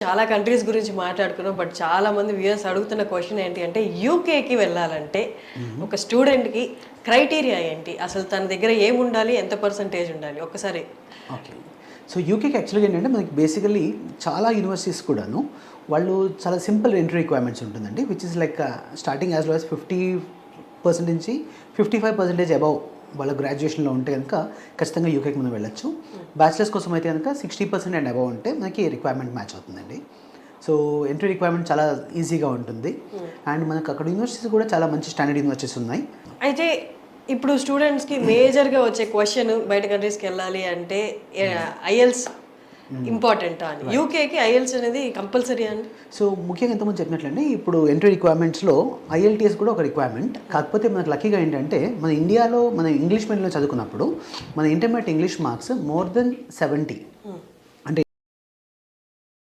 చాలా కంట్రీస్ గురించి మాట్లాడుకున్నాం. బట్ చాలా మంది వ్యూయర్స్ అడుగుతున్న క్వశ్చన్ ఏంటి అంటే యూకేకి వెళ్ళాలంటే ఒక స్టూడెంట్‌కి క్రైటీరియా ఏంటి? అసలు తన దగ్గర ఏముండాలి? ఎంత పర్సెంటేజ్ ఉండాలి? ఒక్కసారి ఓకే. సో యూకేకి యాక్చువల్‌గా ఏంటంటే మనకి బేసికల్లీ చాలా యూనివర్సిటీస్ కూడాను వాళ్ళు చాలా సింపుల్ ఎంట్రీ రిక్వైర్మెంట్స్ ఉంటుందండి. Which is like starting as low as 50% నుంచి 55% అబవ్ వాళ్ళ గ్రాడ్యుయేషన్లో ఉంటే కనుక ఖచ్చితంగా యూకేకి మనం వెళ్ళొచ్చు. బ్యాచిలర్స్ కోసం అయితే కనుక 60% అండ్ అబవ్ ఉంటే మనకి రిక్వైర్మెంట్ మ్యాచ్ అవుతుందండి. సో ఎంట్రీ రిక్వైర్మెంట్ చాలా ఈజీగా ఉంటుంది. అండ్ మనకు అక్కడ యూనివర్సిటీస్ కూడా చాలా మంచి స్టాండర్డ్ యూనివర్సిటీస్ ఉన్నాయి. అయితే ఇప్పుడు స్టూడెంట్స్‌కి మేజర్‌గా వచ్చే క్వశ్చన్ బయట కంట్రీస్‌కి వెళ్ళాలి అంటే ఐఎల్స్ ఇంపార్టెంటా అని. యూకేకి ఐఎల్స్ అనేది కంపల్సరీ అండి. సో ముఖ్యంగా ఎంతమంది చెప్పినట్లండి ఇప్పుడు ఎంట్రీ రిక్వైర్మెంట్స్లో ఐఎల్టీఎస్ కూడా ఒక రిక్వైర్మెంట్. కాకపోతే మనకు లక్కీగా ఏంటంటే మన ఇండియాలో మన ఇంగ్లీష్ మీడియంలో చదువుకున్నప్పుడు మన intermediate English marks more than 70